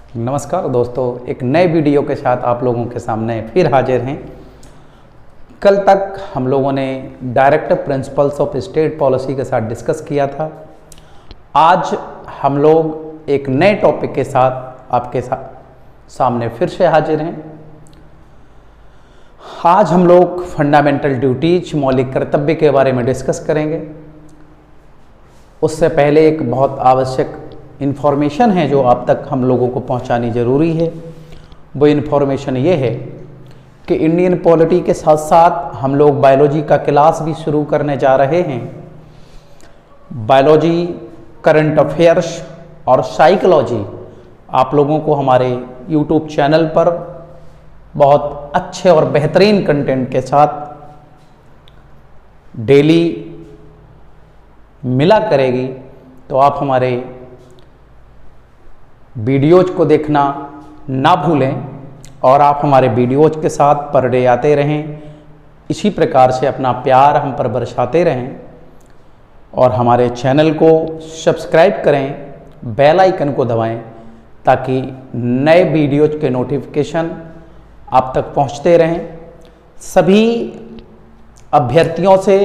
नमस्कार दोस्तों, एक नए वीडियो के साथ आप लोगों के सामने फिर हाजिर हैं। कल तक हम लोगों ने directive principles of state policy के साथ डिस्कस किया था। आज हम लोग एक नए टॉपिक के साथ आपके सामने फिर से हाजिर हैं। आज हम लोग फंडामेंटल ड्यूटीज, मौलिक कर्तव्य के बारे में डिस्कस करेंगे। उससे पहले एक बहुत आवश्यक इन्फॉर्मेशन है जो आप तक हम लोगों को पहुंचानी ज़रूरी है। वो इन्फॉर्मेशन ये है कि इंडियन पॉलिटी के साथ साथ हम लोग बायोलॉजी का क्लास भी शुरू करने जा रहे हैं। बायोलॉजी, करंट अफेयर्स और साइकोलॉजी आप लोगों को हमारे यूट्यूब चैनल पर बहुत अच्छे और बेहतरीन कंटेंट के साथ डेली मिला करेगी। तो आप हमारे वीडियोज को देखना ना भूलें और आप हमारे वीडियोज के साथ पर डे आते रहें। इसी प्रकार से अपना प्यार हम पर बरसाते रहें और हमारे चैनल को सब्सक्राइब करें, बेल आइकन को दबाएं ताकि नए वीडियोज के नोटिफिकेशन आप तक पहुंचते रहें। सभी अभ्यर्थियों से,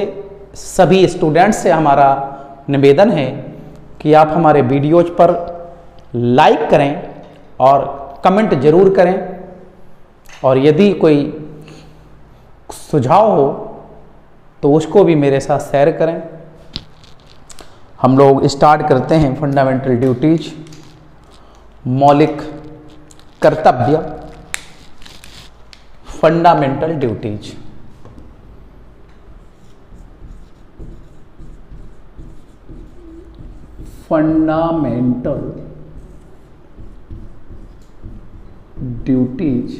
सभी स्टूडेंट्स से हमारा निवेदन है कि आप हमारे वीडियोज पर लाइक करें और कमेंट ज़रूर करें, और यदि कोई सुझाव हो तो उसको भी मेरे साथ शेयर करें। हम लोग स्टार्ट करते हैं फंडामेंटल ड्यूटीज, मौलिक कर्तव्य, फंडामेंटल ड्यूटीज। फंडामेंटल ड्यूटीज,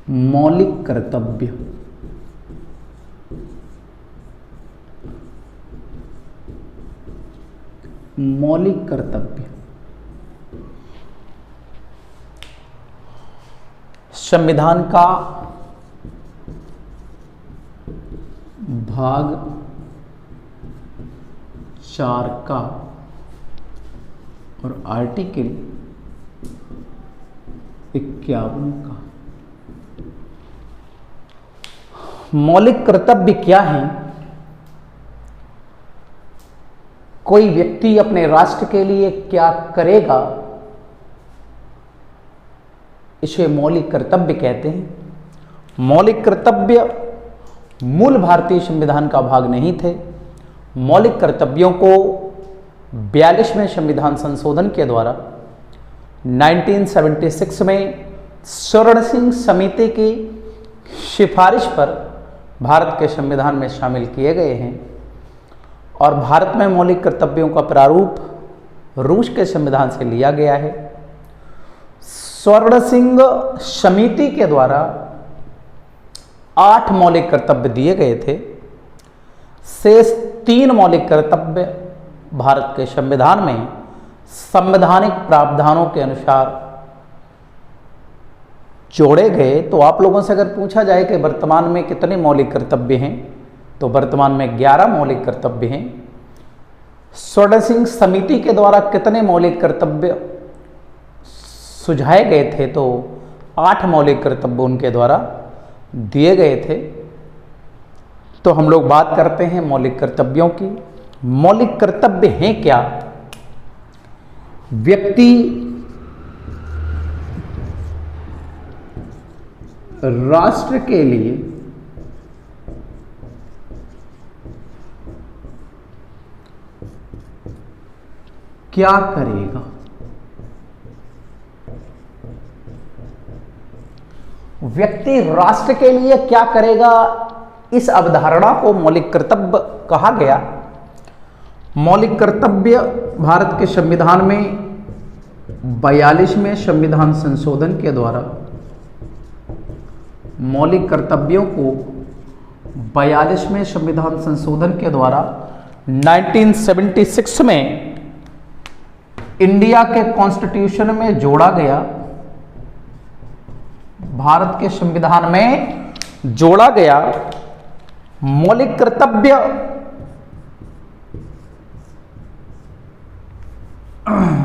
मौलिक कर्तव्य। मौलिक कर्तव्य संविधान का भाग 4 का और आर्टिकल 51 का। मौलिक कर्तव्य क्या है? कोई व्यक्ति अपने राष्ट्र के लिए क्या करेगा, इसे मौलिक कर्तव्य कहते हैं। मौलिक कर्तव्य मूल भारतीय संविधान का भाग नहीं थे। मौलिक कर्तव्यों को 42वें संविधान संशोधन के द्वारा 1976 में स्वर्ण सिंह समिति की सिफारिश पर भारत के संविधान में शामिल किए गए हैं। और भारत में मौलिक कर्तव्यों का प्रारूप रूस के संविधान से लिया गया है। स्वर्ण सिंह समिति के द्वारा 8 मौलिक कर्तव्य दिए गए थे। शेष 3 मौलिक कर्तव्य भारत के संविधान में संवैधानिक प्रावधानों के अनुसार जोड़े गए। तो आप लोगों से अगर पूछा जाए कि वर्तमान में कितने मौलिक कर्तव्य हैं, तो वर्तमान में 11 मौलिक कर्तव्य हैं। स्वर्ण सिंह समिति के द्वारा कितने मौलिक कर्तव्य सुझाए गए थे, तो 8 मौलिक कर्तव्य उनके द्वारा दिए गए थे। तो हम लोग बात करते हैं मौलिक कर्तव्यों की। मौलिक कर्तव्य हैं क्या? व्यक्ति राष्ट्र के लिए क्या करेगा? व्यक्ति राष्ट्र के लिए क्या करेगा, इस अवधारणा को मौलिक कर्तव्य कहा गया। मौलिक कर्तव्य भारत के संविधान में 42वें संविधान संशोधन के द्वारा मौलिक कर्तव्यों को 42वें संविधान संशोधन के द्वारा 1976 में इंडिया के कॉन्स्टिट्यूशन में जोड़ा गया। भारत के संविधान में जोड़ा गया। मौलिक कर्तव्य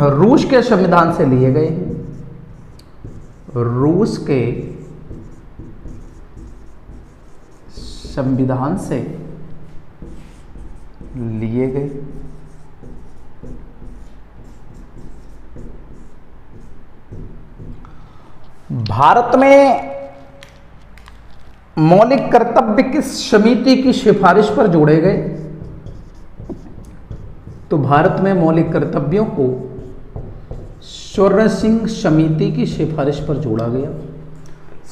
रूस के संविधान से लिए गए हैं। रूस के संविधान से लिए गए। भारत में मौलिक कर्तव्य किस समिति की सिफारिश पर जोड़े गए? तो भारत में मौलिक कर्तव्यों को स्वर्ण सिंह समिति की सिफारिश पर जोड़ा गया।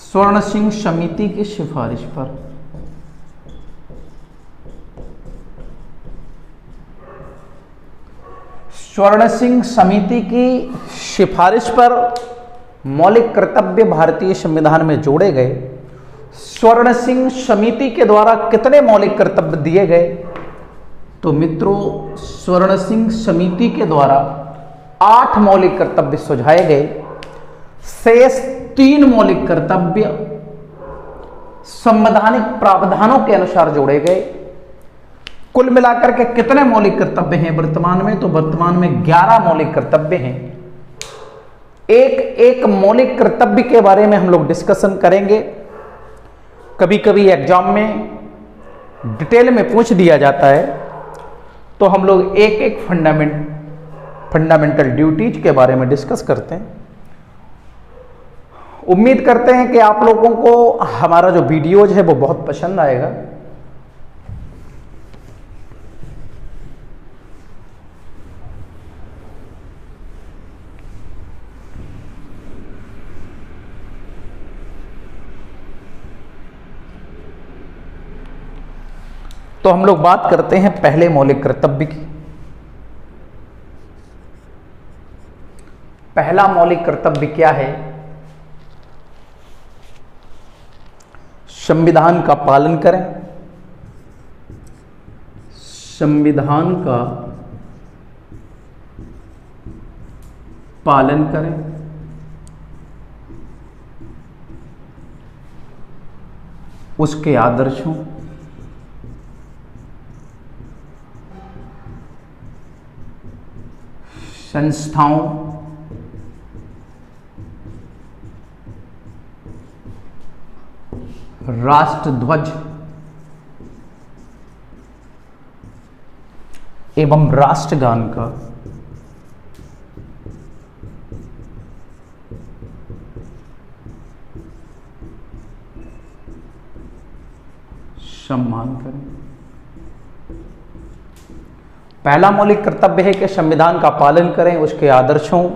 स्वर्ण सिंह समिति की सिफारिश पर। स्वर्ण सिंह समिति की सिफारिश पर मौलिक कर्तव्य भारतीय संविधान में जोड़े गए। स्वर्ण सिंह समिति के द्वारा कितने मौलिक कर्तव्य दिए गए? तो मित्रों, स्वर्ण सिंह समिति के द्वारा 8 मौलिक कर्तव्य सुझाए गए। शेष 3 मौलिक कर्तव्य संवैधानिक प्रावधानों के अनुसार जोड़े गए। कुल मिलाकर के कितने मौलिक कर्तव्य हैं वर्तमान में? तो वर्तमान में 11 मौलिक कर्तव्य हैं। एक एक मौलिक कर्तव्य के बारे में हम लोग डिस्कशन करेंगे। कभी कभी एग्जाम में डिटेल में पूछ दिया जाता है, तो हम लोग एक एक फंडामेंटल ड्यूटीज के बारे में डिस्कस करते हैं। उम्मीद करते हैं कि आप लोगों को हमारा जो वीडियोज है वो बहुत पसंद आएगा। तो हम लोग बात करते हैं पहले मौलिक कर्तव्य की। पहला मौलिक कर्तव्य क्या है? संविधान का पालन करें। संविधान का पालन करें। उसके आदर्शों, संस्थाओं, राष्ट्रध्वज एवं राष्ट्रगान का सम्मान करें। पहला मौलिक कर्तव्य है कि संविधान का पालन करें, उसके आदर्शों,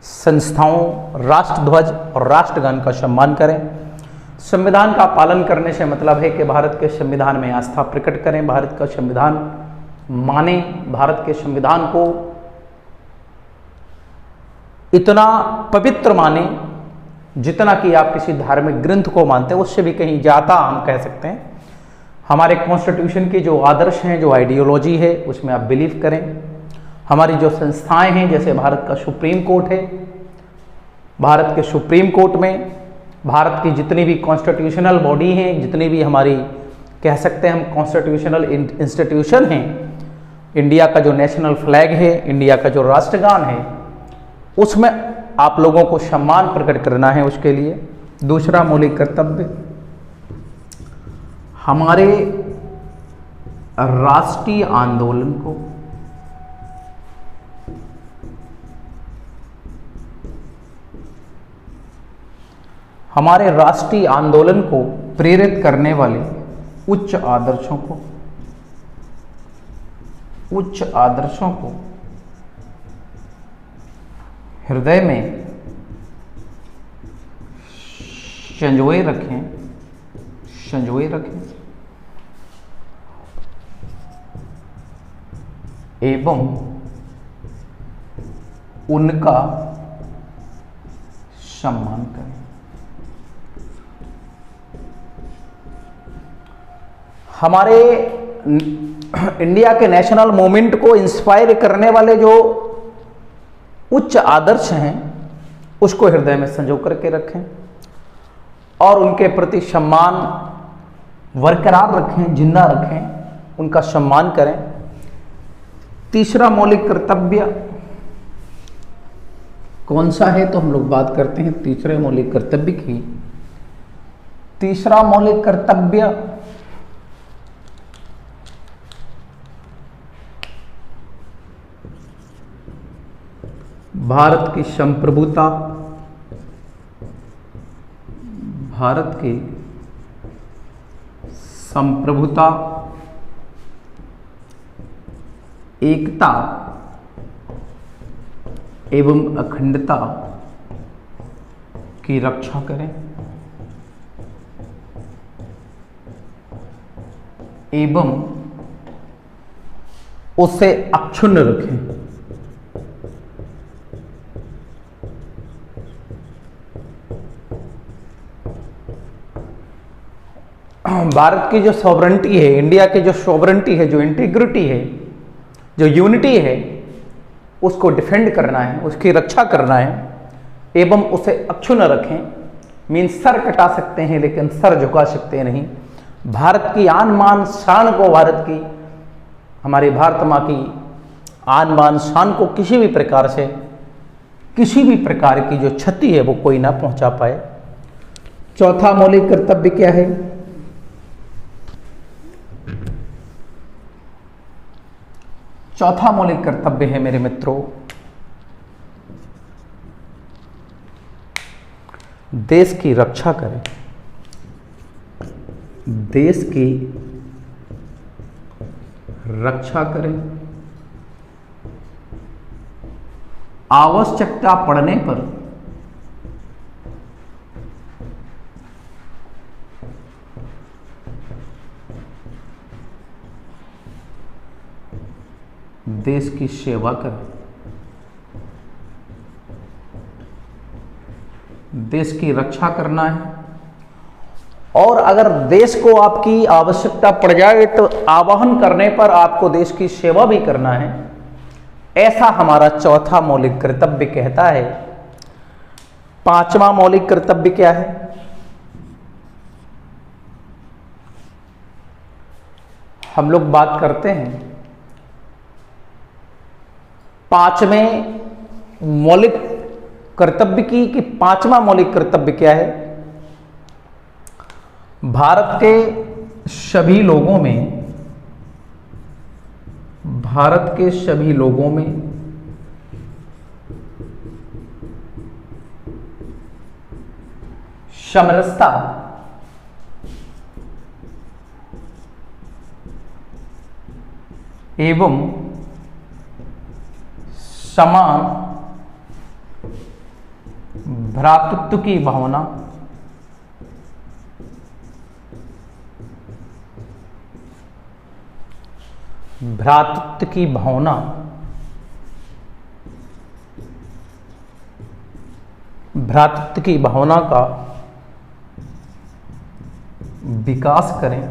संस्थाओं, राष्ट्रध्वज और राष्ट्रगान का सम्मान करें। संविधान का पालन करने से मतलब है कि भारत के संविधान में आस्था प्रकट करें, भारत का संविधान माने, भारत के संविधान को इतना पवित्र माने जितना कि आप किसी धार्मिक ग्रंथ को मानते हैं, उससे भी कहीं ज़्यादा हम कह सकते हैं। हमारे कॉन्स्टिट्यूशन के जो आदर्श हैं, जो आइडियोलॉजी है, उसमें आप बिलीव करें। हमारी जो संस्थाएं हैं, जैसे भारत का सुप्रीम कोर्ट है, भारत के सुप्रीम कोर्ट में भारत की जितनी भी कॉन्स्टिट्यूशनल बॉडी हैं, जितनी भी हमारी कह सकते हैं हम कॉन्स्टिट्यूशनल इंस्टीट्यूशन हैं, इंडिया का जो नेशनल फ्लैग है, इंडिया का जो राष्ट्रगान है, उसमें आप लोगों को सम्मान प्रकट करना है। उसके लिए दूसरा मौलिक कर्तव्य, हमारे राष्ट्रीय आंदोलन को प्रेरित करने वाले उच्च आदर्शों को हृदय में संजोए रखें एवं उनका सम्मान करें। हमारे इंडिया के नेशनल मूवमेंट को इंस्पायर करने वाले जो उच्च आदर्श हैं, उसको हृदय में संजो करके रखें और उनके प्रति सम्मान बरकरार रखें, जिंदा रखें, उनका सम्मान करें। तीसरा मौलिक कर्तव्य, कौन सा है, तो हम लोग बात करते हैं तीसरे मौलिक कर्तव्य की। तीसरा मौलिक कर्तव्य भारत की संप्रभुता, भारत की संप्रभुता, एकता एवं अखंडता की रक्षा करें एवं उसे अक्षुण्ण रखें। भारत की जो सॉवरेंटी है, इंडिया की जो सॉवरेंटी है, जो इंटीग्रिटी है, जो यूनिटी है, उसको डिफेंड करना है, उसकी रक्षा करना है एवं उसे अक्षुण्ण रखें। मीन्स सर कटा सकते हैं लेकिन सर झुका सकते नहीं। भारत की आन मान शान को, भारत की, हमारी भारत माँ की आन मान शान को किसी भी प्रकार से, किसी भी प्रकार की जो क्षति है वो कोई ना पहुंचा पाए। चौथा मौलिक कर्तव्य क्या है? चौथा मौलिक कर्तव्य है मेरे मित्रों, देश की रक्षा करें। देश की रक्षा करें। आवश्यकता पड़ने पर देश की सेवा करें। देश की रक्षा करना है और अगर देश को आपकी आवश्यकता पड़ जाए तो आवाहन करने पर आपको देश की सेवा भी करना है। ऐसा हमारा चौथा मौलिक कर्तव्य कहता है। पांचवा मौलिक कर्तव्य क्या है? हम लोग बात करते हैं पांचवें मौलिक कर्तव्य की कि पांचवा मौलिक कर्तव्य क्या है? भारत के सभी लोगों में, भारत के सभी लोगों में समरसता एवं समान भ्रातृत्व की भावना भ्रातृत्व की भावना भ्रातृत्व की भावना का विकास करें।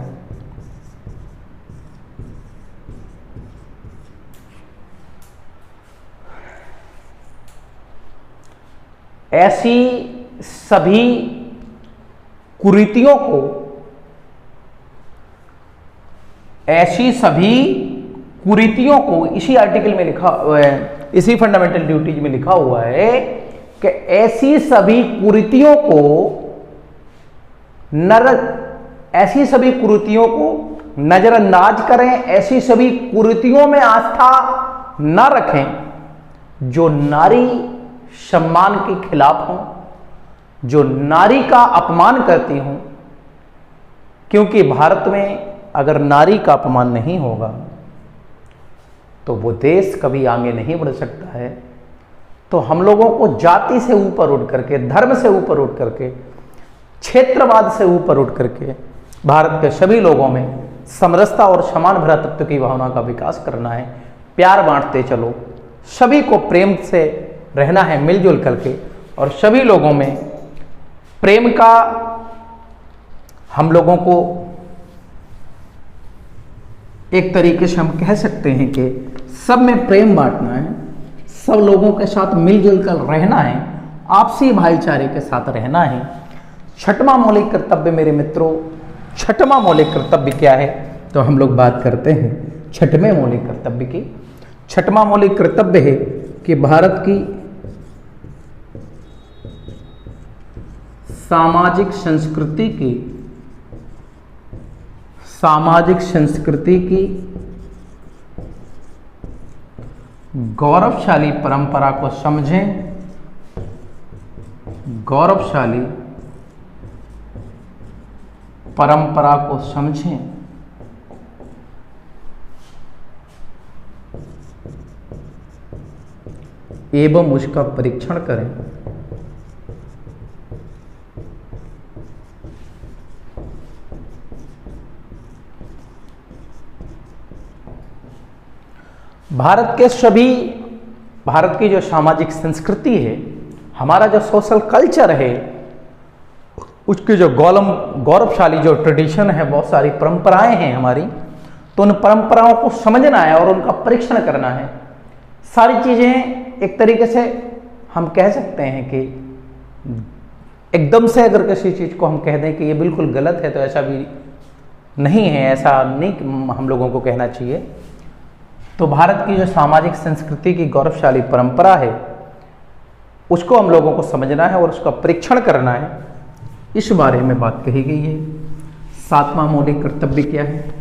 ऐसी सभी कुरीतियों को, ऐसी सभी कुरीतियों को, इसी आर्टिकल में लिखा हुआ है, इसी फंडामेंटल ड्यूटीज में लिखा हुआ है कि ऐसी सभी कुरीतियों को ऐसी सभी कुरीतियों को नजरअंदाज करें, ऐसी सभी कुरीतियों में आस्था न रखें जो नारी सम्मान के खिलाफ हों, जो नारी का अपमान करती हों। क्योंकि भारत में अगर नारी का अपमान नहीं होगा तो वो देश कभी आगे नहीं बढ़ सकता है। तो हम लोगों को जाति से ऊपर उठ करके, धर्म से ऊपर उठ करके, क्षेत्रवाद से ऊपर उठ करके भारत के सभी लोगों में समरसता और समान भ्रातृत्व की भावना का विकास करना है। प्यार बांटते चलो, सभी को प्रेम से रहना है मिलजुल करके, और सभी लोगों में प्रेम का हम लोगों को एक तरीके से हम कह सकते हैं कि सब में प्रेम बांटना है, सब लोगों के साथ मिलजुल कर रहना है, आपसी भाईचारे के साथ रहना है। छठवां मौलिक कर्तव्य मेरे मित्रों, छठवां मौलिक कर्तव्य क्या है? तो हम लोग बात करते हैं छठवें मौलिक कर्तव्य की। छठवां मौलिक कर्तव्य है कि भारत की सामाजिक संस्कृति की गौरवशाली परंपरा को समझें, गौरवशाली परंपरा को समझें एवं उसका परीक्षण करें। भारत की जो सामाजिक संस्कृति है, हमारा जो सोशल कल्चर है, उसकी जो गौरवशाली जो ट्रेडिशन है, बहुत सारी परंपराएं हैं हमारी, तो उन परंपराओं को समझना है और उनका परीक्षण करना है। सारी चीज़ें एक तरीके से हम कह सकते हैं कि एकदम से अगर किसी चीज़ को हम कह दें कि ये बिल्कुल गलत है, तो ऐसा भी नहीं है, ऐसा नहीं हम लोगों को कहना चाहिए। तो भारत की जो सामाजिक संस्कृति की गौरवशाली परंपरा है, उसको हम लोगों को समझना है और उसका परीक्षण करना है, इस बारे में बात कही गई है। 7वां मौलिक कर्तव्य क्या है?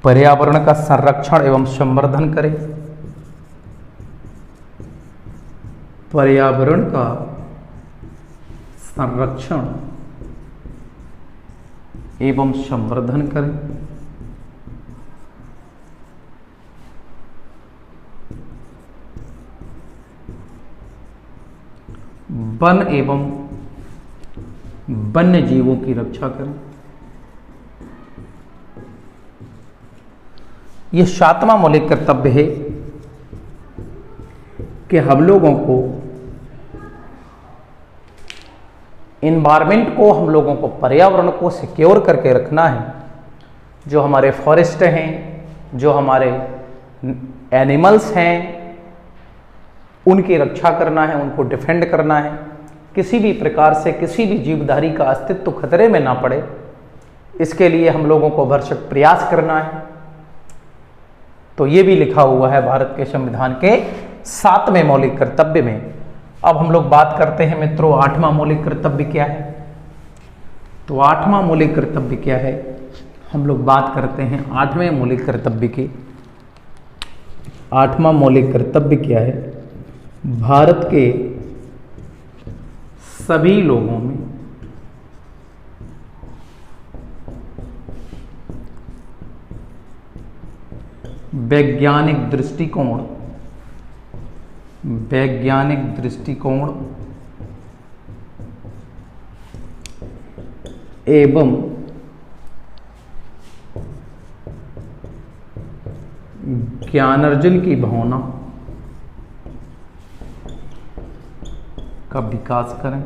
पर्यावरण का संरक्षण एवं संवर्धन करें। पर्यावरण का संरक्षण एवं संवर्धन करें। वन एवं वन्य जीवों की रक्षा करें। यह 7वां मौलिक कर्तव्य है कि हम लोगों को इन्वायरमेंट को, हम लोगों को पर्यावरण को सिक्योर करके रखना है। जो हमारे फॉरेस्ट हैं, जो हमारे एनिमल्स हैं, उनकी रक्षा करना है, उनको डिफेंड करना है। किसी भी प्रकार से किसी भी जीवधारी का अस्तित्व खतरे में ना पड़े, इसके लिए हम लोगों को भरसक प्रयास करना है। तो ये भी लिखा हुआ है भारत के संविधान के 7वें मौलिक कर्तव्य में। अब हम लोग बात करते हैं मित्रों, 8वां मौलिक कर्तव्य क्या है? तो 8वां मौलिक कर्तव्य क्या है? हम लोग बात करते हैं 8वें मौलिक कर्तव्य की। 8वां मौलिक कर्तव्य क्या है? भारत के सभी लोगों में वैज्ञानिक दृष्टिकोण एवं ज्ञानार्जन की भावना का विकास करें।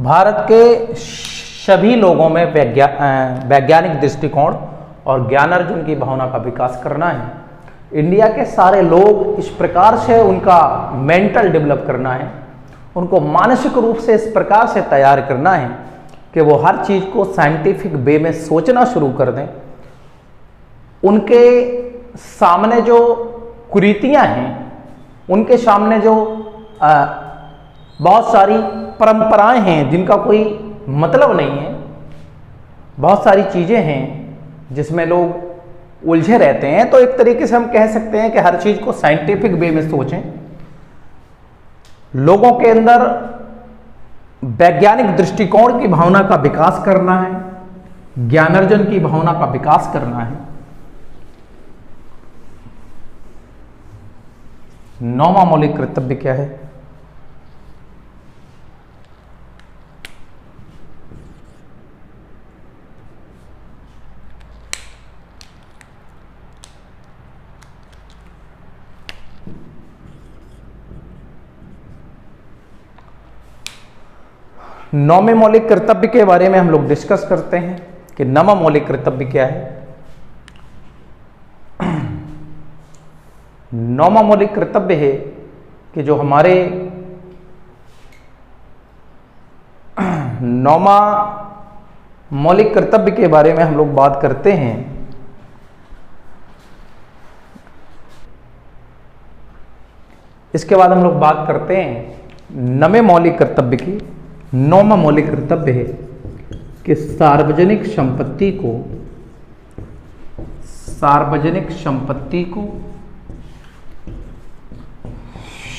भारत के सभी लोगों में वैज्ञानिक दृष्टिकोण और ज्ञानार्जन की भावना का विकास करना है। इंडिया के सारे लोग इस प्रकार से उनका मेंटल डेवलप करना है, उनको मानसिक रूप से इस प्रकार से तैयार करना है कि वो हर चीज़ को साइंटिफिक वे में सोचना शुरू कर दें। उनके सामने जो कुरीतियां हैं, उनके सामने जो बहुत सारी परंपराएं हैं जिनका कोई मतलब नहीं है, बहुत सारी चीज़ें हैं जिसमें लोग उलझे रहते हैं, तो एक तरीके से हम कह सकते हैं कि हर चीज़ को साइंटिफिक वे में सोचें। लोगों के अंदर वैज्ञानिक दृष्टिकोण की भावना का विकास करना है, ज्ञानार्जन की भावना का विकास करना है। 9वां मौलिक कर्तव्य क्या है? नौवें मौलिक कर्तव्य के बारे में हम लोग डिस्कस करते हैं कि 9वां मौलिक कर्तव्य क्या है। 9वां मौलिक कर्तव्य है कि जो हमारे 9वां मौलिक कर्तव्य के बारे में हम लोग बात करते हैं। इसके बाद हम लोग बात करते हैं 9वें मौलिक कर्तव्य की। 9वां मौलिक कर्तव्य है कि सार्वजनिक संपत्ति को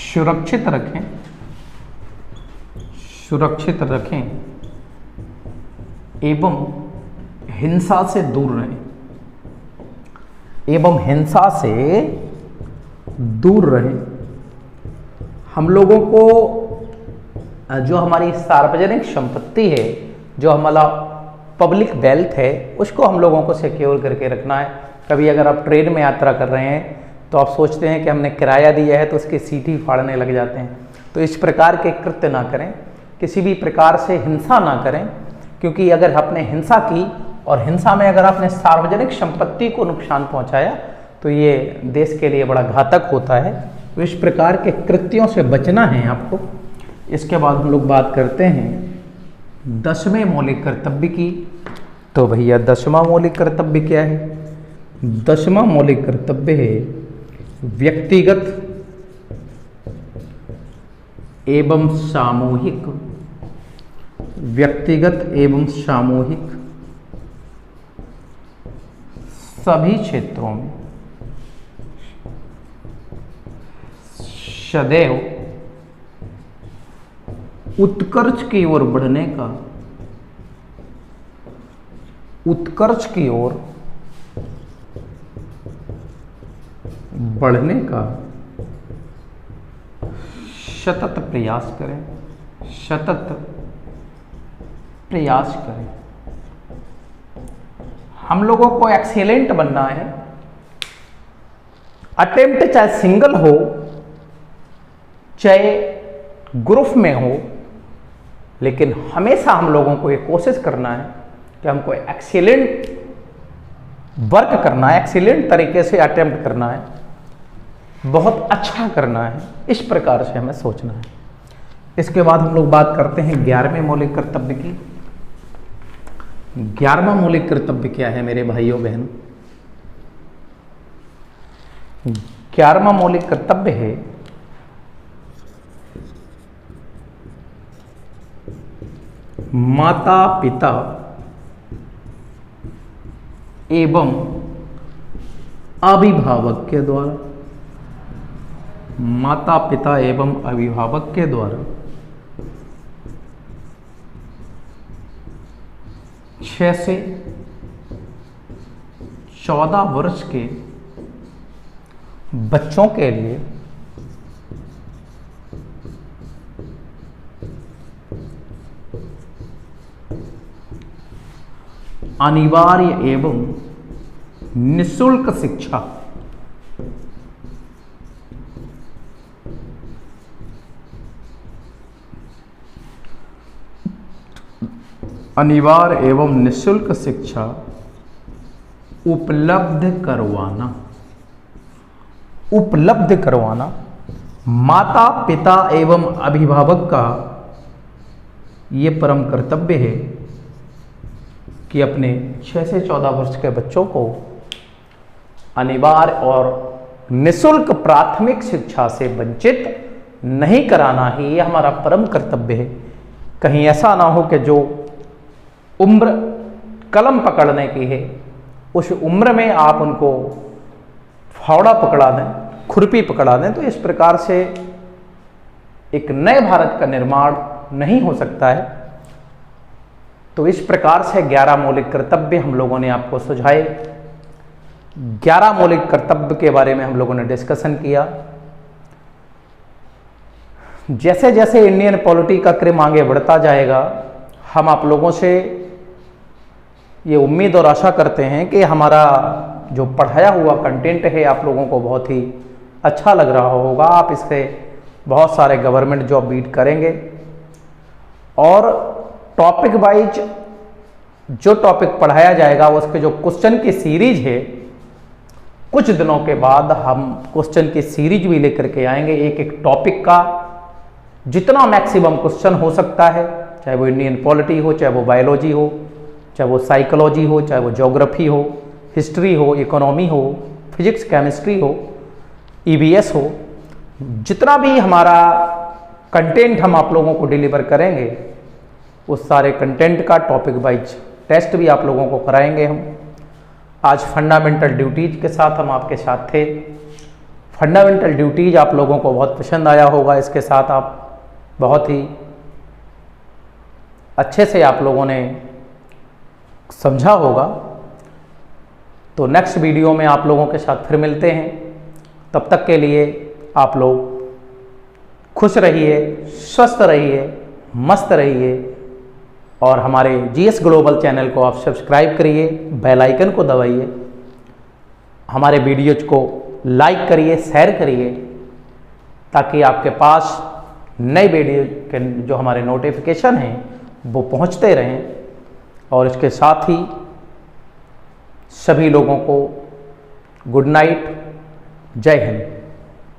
सुरक्षित रखें एवं हिंसा से दूर रहें। हम लोगों को जो हमारी सार्वजनिक संपत्ति है, जो हमारा पब्लिक वेल्थ है, उसको हम लोगों को सिक्योर करके रखना है। कभी अगर आप ट्रेन में यात्रा कर रहे हैं तो आप सोचते हैं कि हमने किराया दिया है तो उसकी सीटी फाड़ने लग जाते हैं। तो इस प्रकार के कृत्य ना करें, किसी भी प्रकार से हिंसा ना करें, क्योंकि अगर आपने हिंसा की और हिंसा में अगर आपने सार्वजनिक संपत्ति को नुकसान पहुंचाया तो ये देश के लिए बड़ा घातक होता है। तो इस प्रकार के कृत्यों से बचना है आपको। इसके बाद हम लोग बात करते हैं 10वें मौलिक कर्तव्य की। तो भैया 10वां मौलिक कर्तव्य क्या है? 10वां मौलिक कर्तव्य है व्यक्तिगत एवं सामूहिक सभी क्षेत्रों में सदैव उत्कर्ष की ओर बढ़ने का सतत प्रयास करें। हम लोगों को एक्सीलेंट बनना है। अटेम्प्ट चाहे सिंगल हो चाहे ग्रुप में हो, लेकिन हमेशा हम लोगों को ये कोशिश करना है कि हमको एक्सीलेंट वर्क करना है, एक्सीलेंट तरीके से अटेम्प्ट करना है, बहुत अच्छा करना है। इस प्रकार से हमें सोचना है। इसके बाद हम लोग बात करते हैं 11वें मौलिक कर्तव्य की। 11वां मौलिक कर्तव्य क्या है मेरे भाइयों बहन? 11वां मौलिक कर्तव्य है माता पिता एवं अभिभावक के द्वारा 6 से 14 वर्ष के बच्चों के लिए अनिवार्य एवं निःशुल्क शिक्षा उपलब्ध करवाना माता पिता एवं अभिभावक का ये परम कर्तव्य है कि अपने 6 से 14 वर्ष के बच्चों को अनिवार्य और निःशुल्क प्राथमिक शिक्षा से वंचित नहीं कराना ही ये हमारा परम कर्तव्य है। कहीं ऐसा ना हो कि जो उम्र कलम पकड़ने की है उस उम्र में आप उनको फावड़ा पकड़ा दें, खुरपी पकड़ा दें। तो इस प्रकार से एक नए भारत का निर्माण नहीं हो सकता है। तो इस प्रकार से 11 मौलिक कर्तव्य हम लोगों ने आपको सुझाए। 11 मौलिक कर्तव्य के बारे में हम लोगों ने डिस्कशन किया। जैसे जैसे इंडियन पॉलिटी का क्रम आगे बढ़ता जाएगा, हम आप लोगों से ये उम्मीद और आशा करते हैं कि हमारा जो पढ़ाया हुआ कंटेंट है आप लोगों को बहुत ही अच्छा लग रहा होगा। आप इससे बहुत सारे गवर्नमेंट जॉब बीट करेंगे और टॉपिक वाइज जो टॉपिक पढ़ाया जाएगा उसके जो क्वेश्चन की सीरीज है, कुछ दिनों के बाद हम क्वेश्चन की सीरीज भी लेकर के आएंगे। एक एक टॉपिक का जितना मैक्सिमम क्वेश्चन हो सकता है चाहे वो इंडियन पॉलिटी हो, चाहे वो बायोलॉजी हो, चाहे वो साइकोलॉजी हो, चाहे वो ज्योग्राफी हो, हिस्ट्री हो, इकोनॉमी हो, फिजिक्स केमिस्ट्री हो, ईवीएस हो। जितना भी हमारा कंटेंट हम आप लोगों को डिलीवर करेंगे, उस सारे कंटेंट का टॉपिक वाइज टेस्ट भी आप लोगों को कराएंगे हम। आज फंडामेंटल ड्यूटीज के साथ हम आपके साथ थे। फंडामेंटल ड्यूटीज आप लोगों को बहुत पसंद आया होगा, इसके साथ आप बहुत ही अच्छे से आप लोगों ने समझा होगा। तो नेक्स्ट वीडियो में आप लोगों के साथ फिर मिलते हैं। तब तक के लिए आप लोग खुश रहिए, स्वस्थ रहिए, मस्त रहिए और हमारे जीएस ग्लोबल चैनल को आप सब्सक्राइब करिए, बेल आइकन को दबाइए, हमारे वीडियोज को लाइक करिए, शेयर करिए, ताकि आपके पास नए वीडियो के जो हमारे नोटिफिकेशन हैं वो पहुंचते रहें। और इसके साथ ही सभी लोगों को गुड नाइट, जय हिंद।